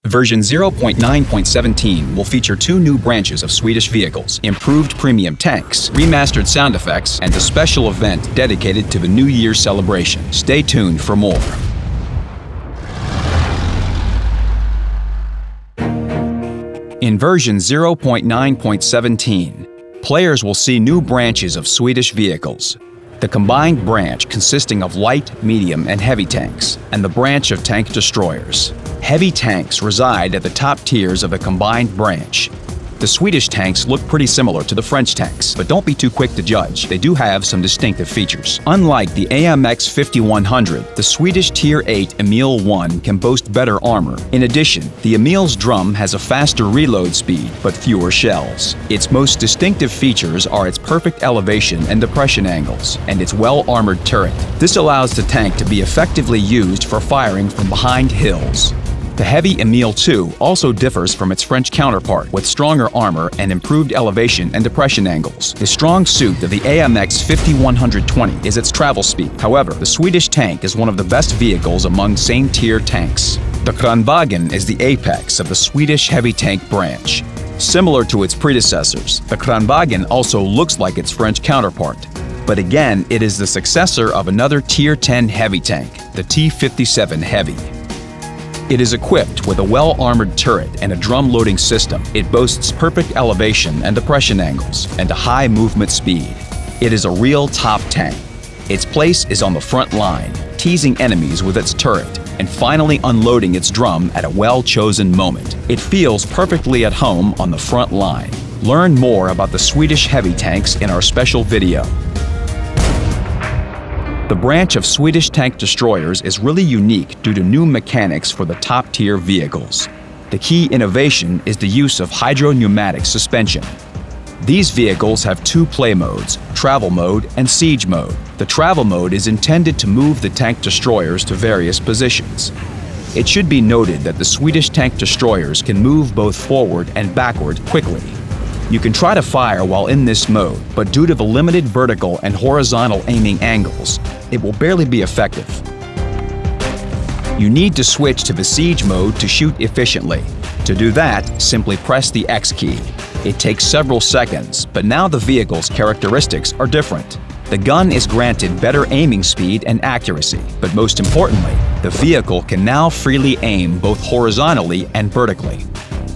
Version 0.9.17 will feature two new branches of Swedish vehicles, improved premium tanks, remastered sound effects, and a special event dedicated to the New Year's celebration. Stay tuned for more. In version 0.9.17, players will see new branches of Swedish vehicles. The combined branch consisting of light, medium, and heavy tanks, and the branch of tank destroyers. Heavy tanks reside at the top tiers of the combined branch. The Swedish tanks look pretty similar to the French tanks, but don't be too quick to judge. They do have some distinctive features. Unlike the AMX 5100, the Swedish Tier 8 Emil 1 can boast better armor. In addition, the Emil's drum has a faster reload speed, but fewer shells. Its most distinctive features are its perfect elevation and depression angles, and its well-armored turret. This allows the tank to be effectively used for firing from behind hills. The heavy Emil 2 also differs from its French counterpart with stronger armor and improved elevation and depression angles. The strong suit of the AMX 5120 is its travel speed. However, the Swedish tank is one of the best vehicles among same-tier tanks. The Kranvagen is the apex of the Swedish heavy tank branch. Similar to its predecessors, the Kranvagen also looks like its French counterpart. But again, it is the successor of another Tier 10 heavy tank, the T57 Heavy. It is equipped with a well-armored turret and a drum-loading system. It boasts perfect elevation and depression angles, and a high movement speed. It is a real top tank. Its place is on the front line, teasing enemies with its turret, and finally unloading its drum at a well-chosen moment. It feels perfectly at home on the front line. Learn more about the Swedish heavy tanks in our special video. The branch of Swedish tank destroyers is really unique due to new mechanics for the top-tier vehicles. The key innovation is the use of Hydropneumatic Suspension. These vehicles have two play modes, travel mode and siege mode. The travel mode is intended to move the tank destroyers to various positions. It should be noted that the Swedish tank destroyers can move both forward and backward quickly. You can try to fire while in this mode, but due to the limited vertical and horizontal aiming angles, it will barely be effective. You need to switch to the siege mode to shoot efficiently. To do that, simply press the X key. It takes several seconds, but now the vehicle's characteristics are different. The gun is granted better aiming speed and accuracy, but most importantly, the vehicle can now freely aim both horizontally and vertically.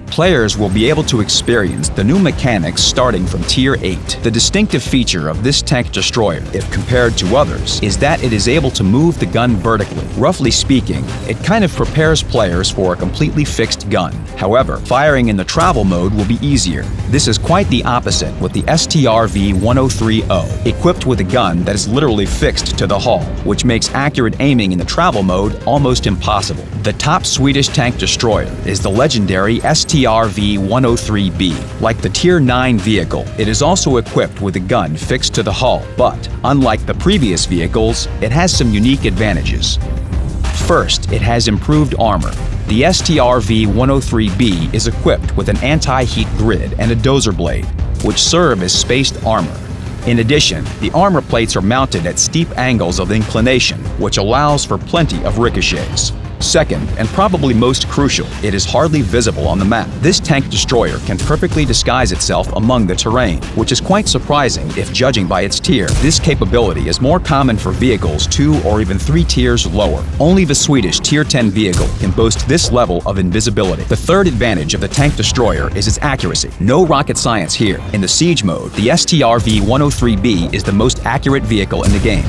Players will be able to experience the new mechanics starting from Tier 8. The distinctive feature of this tank destroyer, if compared to others, is that it is able to move the gun vertically. Roughly speaking, it kind of prepares players for a completely fixed gun. However, firing in the travel mode will be easier. This is quite the opposite with the STRV-1030, equipped with a gun that is literally fixed to the hull, which makes accurate aiming in the travel mode almost impossible. The top Swedish tank destroyer is the legendary STRV-103B. Like the Tier 9 vehicle, it is also equipped with a gun fixed to the hull, but unlike the previous vehicles, it has some unique advantages. First, it has improved armor. The STRV-103B is equipped with an anti-heat grid and a dozer blade, which serve as spaced armor. In addition, the armor plates are mounted at steep angles of inclination, which allows for plenty of ricochets. Second, and probably most crucial, it is hardly visible on the map. This tank destroyer can perfectly disguise itself among the terrain, which is quite surprising if judging by its tier. This capability is more common for vehicles 2 or even 3 tiers lower. Only the Swedish Tier 10 vehicle can boast this level of invisibility. The third advantage of the tank destroyer is its accuracy. No rocket science here. In the siege mode, the STRV-103B is the most accurate vehicle in the game.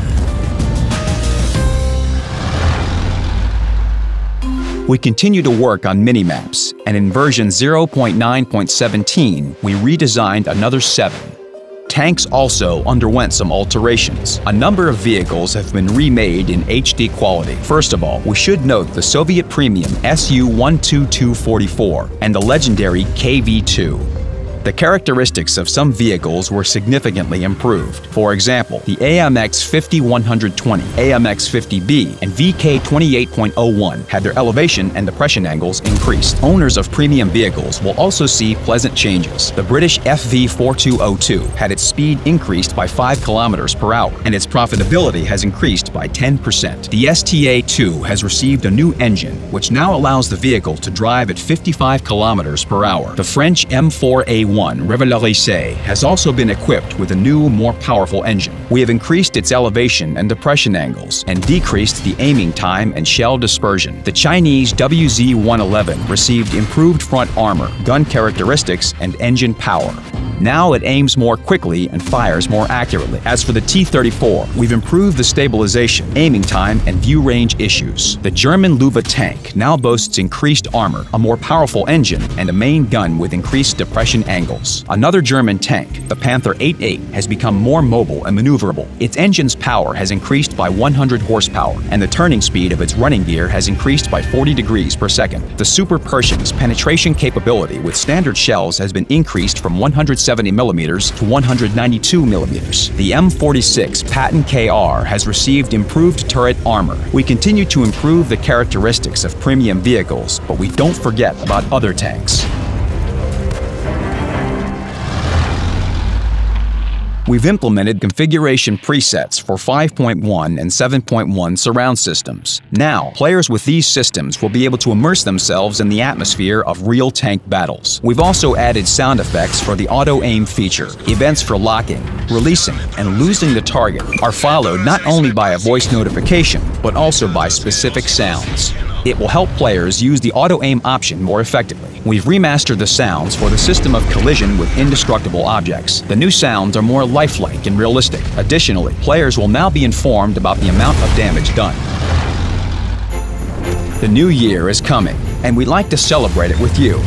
We continue to work on mini-maps, and in version 0.9.17, we redesigned another 7. Tanks also underwent some alterations. A number of vehicles have been remade in HD quality. First of all, we should note the Soviet premium Su-12244 and the legendary KV-2. The characteristics of some vehicles were significantly improved. For example, the AMX 5120, AMX 50B, and VK 28.01 had their elevation and depression angles increased. increased. Owners of premium vehicles will also see pleasant changes. The British FV4202 had its speed increased by 5 kilometers per hour, and its profitability has increased by 10%. The STA2 has received a new engine, which now allows the vehicle to drive at 55 kilometers per hour. The French M4A1 Revalorisé has also been equipped with a new, more powerful engine. We have increased its elevation and depression angles and decreased the aiming time and shell dispersion. The Chinese WZ-111 received improved front armor, gun characteristics, and engine power. Now it aims more quickly and fires more accurately. As for the T-34, we've improved the stabilization, aiming time, and view range issues. The German Luva tank now boasts increased armor, a more powerful engine, and a main gun with increased depression angles. Another German tank, the Panther 88, has become more mobile and maneuverable. Its engine's power has increased by 100 horsepower, and the turning speed of its running gear has increased by 40 degrees per second. The Super Pershing's penetration capability with standard shells has been increased from 170 mm to 192 mm. The M46 Patton KR has received improved turret armor. We continue to improve the characteristics of premium vehicles, but we don't forget about other tanks. We've implemented configuration presets for 5.1 and 7.1 surround systems. Now, players with these systems will be able to immerse themselves in the atmosphere of real tank battles. We've also added sound effects for the auto-aim feature. Events for locking, releasing, and losing the target are followed not only by a voice notification, but also by specific sounds. It will help players use the auto-aim option more effectively. We've remastered the sounds for the system of collision with indestructible objects. The new sounds are more lifelike and realistic. Additionally, players will now be informed about the amount of damage done. The new year is coming, and we'd like to celebrate it with you.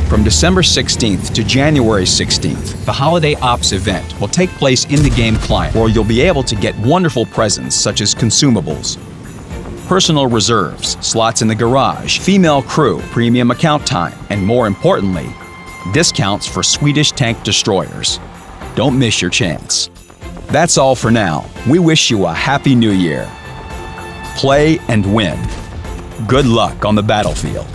From December 16th to January 16th, the Holiday Ops event will take place in the game client, where you'll be able to get wonderful presents such as consumables, personal reserves, slots in the garage, female crew, premium account time, and more importantly, discounts for Swedish tank destroyers. Don't miss your chance. That's all for now. We wish you a happy new year. Play and win. Good luck on the battlefield.